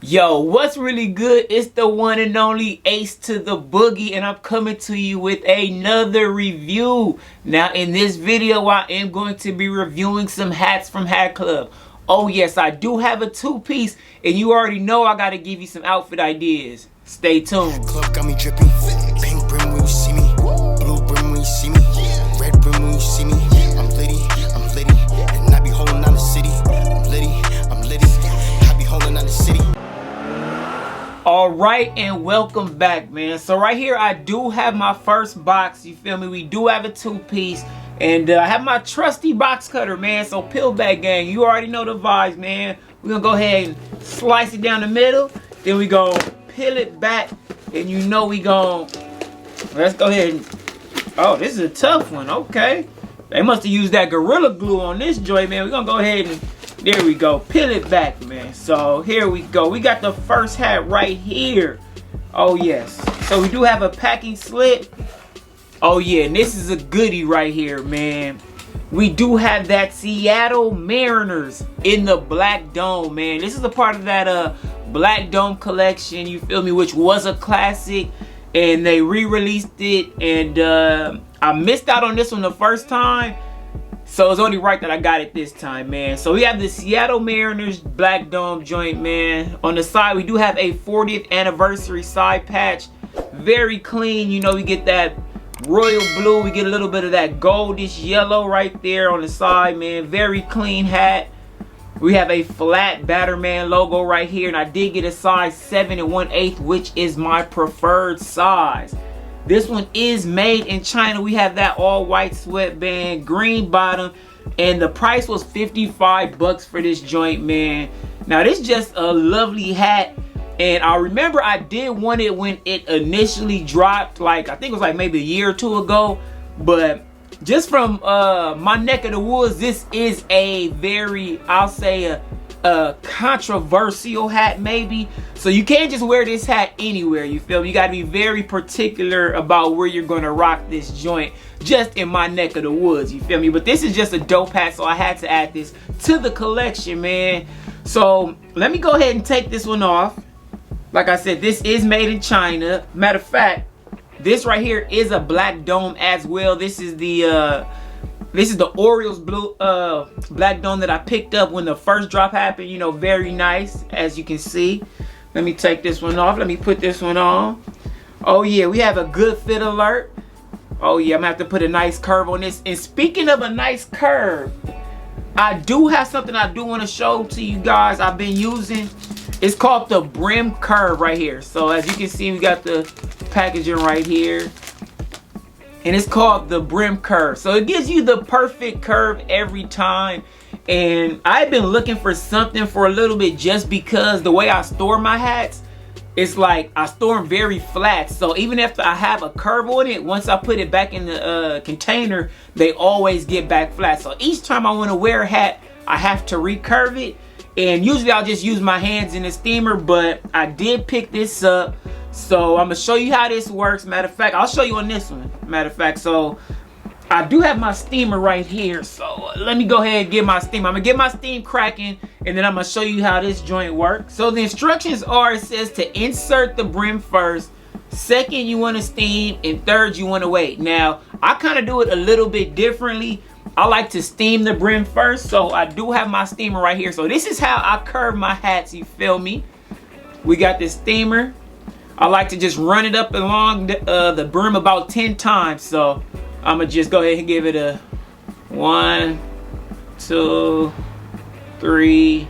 Yo, what's really good? It's the one and only Ace to the Boogie, and I'm coming to you with another review. Now, in this video, I am going to be reviewing some hats from Hat Club. Oh yes, I do have a two-piece, and you already know I gotta give you some outfit ideas. Stay tuned. Club got me dripping. Pink brim when you see me. Blue brim when you see me. Red brim when you see me. I'm litty, and I be holding down the city. I'm litty, I be holding down the city. Alright, and welcome back, man. So right here I do have my first box, you feel me? We do have a two-piece, and I have my trusty box cutter, man. So peel back gang, you already know the vibes, man. We're gonna go ahead and slice it down the middle, then we gonna peel it back, and you know we gonna, let's go ahead and, oh, this is a tough one. Okay, they must have used that Gorilla Glue on this joint, man. We're gonna go ahead and, there we go, peel it back, man. So here we go. We got the first hat right here. Oh yes. So we do have a packing slip. Oh yeah, and this is a goodie right here, man. We do have that Seattle Mariners in the Black Dome, man. This is a part of that Black Dome collection, you feel me, which was a classic, and they re-released it, and I missed out on this one the first time. So it's only right that I got it this time, man. So we have the Seattle Mariners Black Dome joint, man. On the side, we do have a 40th anniversary side patch. Very clean. You know, we get that royal blue. We get a little bit of that goldish yellow right there on the side, man. Very clean hat. We have a flat Batterman logo right here. And I did get a size 7 1/8, which is my preferred size. This one is made in China. We have that all white sweatband, green bottom, and the price was 55 bucks for this joint, man. Now this is just a lovely hat, and I remember I did want it when it initially dropped, like I think it was like maybe a year or two ago, but just from my neck of the woods, this is a very, I'll say a controversial hat maybe. So you can't just wear this hat anywhere, you feel me? You got to be very particular about where you're going to rock this joint, just in my neck of the woods, you feel me? But this is just a dope hat, so I had to add this to the collection, man. So let me go ahead and take this one off. Like I said, this is made in China. Matter of fact, this right here is a Black Dome as well. This is the Orioles blue Black Dome that I picked up when the first drop happened. You know, very nice, as you can see. Let me take this one off. Let me put this one on. Oh yeah, we have a good fit alert. Oh yeah, I'm gonna have to put a nice curve on this. And speaking of a nice curve, I do have something I do want to show to you guys I've been using. It's called the BrimCurve right here. So as you can see, we got the packaging right here, and it's called the BrimCurve. So it gives you the perfect curve every time. And I've been looking for something for a little bit, just because the way I store my hats, it's like I store them very flat. So even if I have a curve on it, once I put it back in the container, they always get back flat. So each time I want to wear a hat, I have to recurve it. And usually I'll just use my hands in the steamer, but I did pick this up. So I'm gonna show you how this works. Matter of fact, I'll show you on this one. Matter of fact, so I do have my steamer right here. So let me go ahead and get my steam. I'm gonna get my steam cracking, and then I'm gonna show you how this joint works. So the instructions are, it says to insert the brim first, second you want to steam, and third you want to wait. Now I kind of do it a little bit differently. I like to steam the brim first, so I do have my steamer right here. So this is how I curve my hats, you feel me? We got this steamer. I like to just run it up along the brim about 10 times. So I'm gonna just go ahead and give it a 1, 2, 3,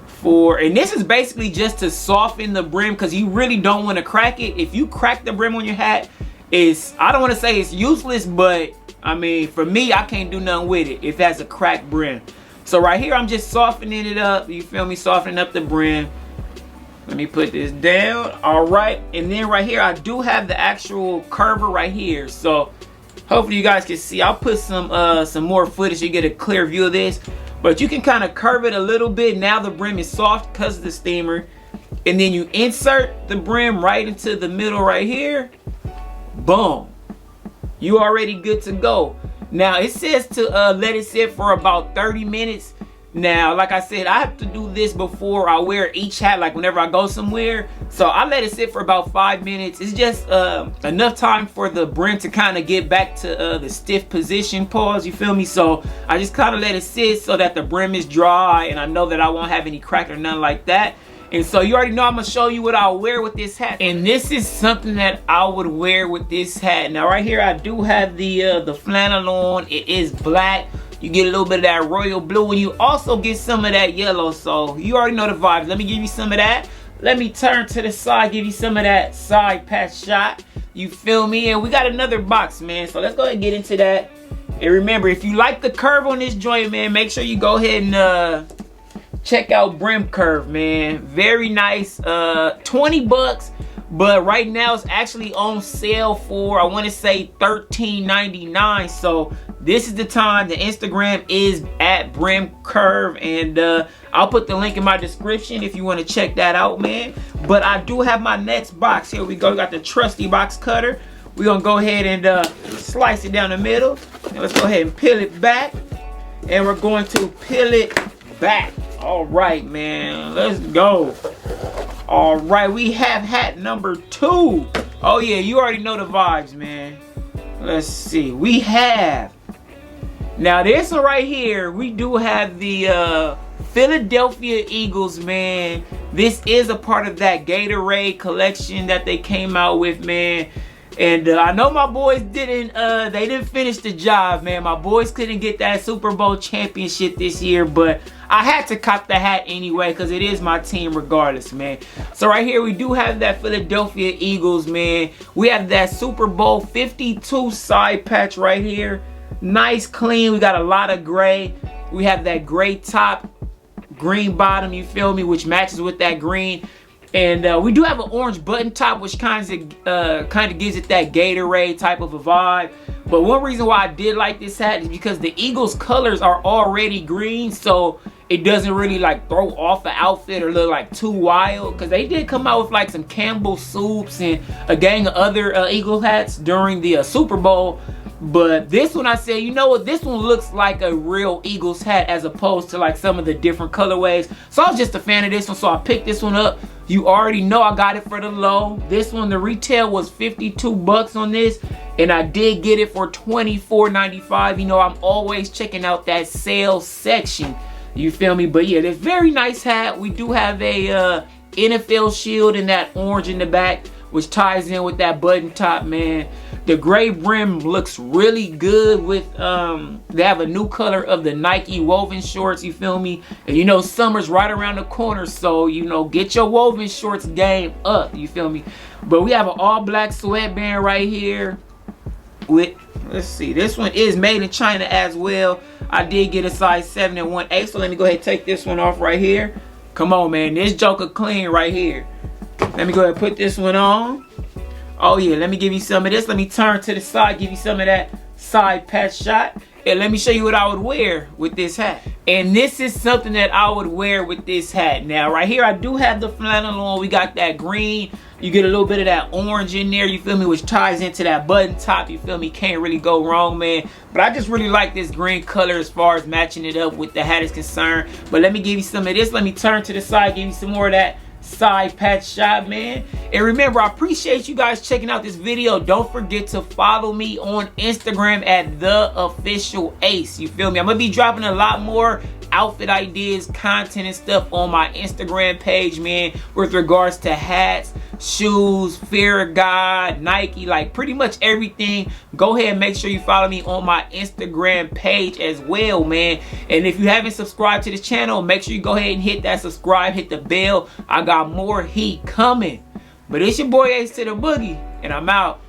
4. And this is basically just to soften the brim, because you really don't want to crack it. If you crack the brim on your hat, I don't want to say it's useless, but I mean, for me, I can't do nothing with it if it has a cracked brim. So right here, I'm just softening it up. You feel me? Softening up the brim. Let me put this down. All right. And then right here, I do have the actual curver right here. So hopefully you guys can see. I'll put some more footage so you get a clear view of this. But you can kind of curve it a little bit. Now the brim is soft because of the steamer. And then you insert the brim right into the middle right here. Boom. You already good to go. Now it says to let it sit for about 30 minutes. Now, like I said, I have to do this before I wear each hat, like whenever I go somewhere. So I let it sit for about 5 minutes. It's just enough time for the brim to kind of get back to the stiff position, pause, you feel me? So I just kind of let it sit so that the brim is dry and I know that I won't have any crack or nothing like that. And so you already know I'm gonna show you what I'll wear with this hat. And this is something that I would wear with this hat. Now right here I do have the flannel on. It is black. You get a little bit of that royal blue and you also get some of that yellow. So you already know the vibes. Let me give you some of that. Let me turn to the side, give you some of that side patch shot. You feel me? And we got another box, man. So let's go ahead and get into that. And remember, if you like the curve on this joint, man, make sure you go ahead and check out BrimCurve, man. Very nice. 20 bucks. But right now it's actually on sale for, I want to say $13.99. So this is the time. The Instagram is at BrimCurve, and I'll put the link in my description if you want to check that out, man. But I do have my next box. Here we go. We got the trusty box cutter. We're gonna go ahead and slice it down the middle. And let's go ahead and peel it back. And we're going to peel it back. All right, man. Let's go. All right, we have hat number 2. Oh yeah, you already know the vibes, man. Let's see. We have, now this one right here, we do have the Philadelphia Eagles, man. This is a part of that Gatorade collection that they came out with, man. And I know my boys didn't finish the job, man. My boys couldn't get that Super Bowl championship this year, but I had to cop the hat anyway because it is my team regardless, man. So right here, we do have that Philadelphia Eagles, man. We have that Super Bowl 52 side patch right here. Nice, clean. We got a lot of gray. We have that gray top, green bottom, you feel me, which matches with that green. And we do have an orange button top, which kind of gives it that Gatorade type of a vibe. But one reason why I did like this hat is because the Eagles colors are already green, so it doesn't really like throw off the outfit or look like too wild. Because they did come out with like some Campbell soups and a gang of other Eagle hats during the Super Bowl. But this one, I said, you know what, this one looks like a real Eagles hat as opposed to like some of the different colorways. So I was just a fan of this one, so I picked this one up. You already know I got it for the low. This one, the retail was 52 bucks on this, and I did get it for $24.95. You know, I'm always checking out that sales section. You feel me? But yeah, this very nice hat. We do have a NFL shield in that orange in the back, which ties in with that button top, man. The gray brim looks really good with, they have a new color of the Nike woven shorts, you feel me? And you know, summer's right around the corner, so, you know, get your woven shorts game up, you feel me? But we have an all black sweatband right here with, let's see, this one is made in China as well. I did get a size 7 and 1/8, so let me go ahead and take this one off right here. Come on, man, this joker clean right here. Let me go ahead and put this one on. Oh yeah, let me give you some of this. Let me turn to the side, give you some of that side patch shot. And let me show you what I would wear with this hat. And this is something that I would wear with this hat. Now, right here, I do have the flannel on. We got that green. You get a little bit of that orange in there, you feel me, which ties into that button top, you feel me? Can't really go wrong, man. But I just really like this green color as far as matching it up with the hat is concerned. But let me give you some of this. Let me turn to the side, give you some more of that side patch shot, man. And remember, I appreciate you guys checking out this video. Don't forget to follow me on Instagram at @theofficialace. You feel me? I'm gonna be dropping a lot more outfit ideas, content, and stuff on my Instagram page, man, with regards to hats, shoes, Fear of God, Nike, like pretty much everything. Go ahead and make sure you follow me on my Instagram page as well, man. And if you haven't subscribed to this channel, make sure you go ahead and hit that subscribe, hit the bell. I got more heat coming. But it's your boy Ace to the Boogie, and I'm out.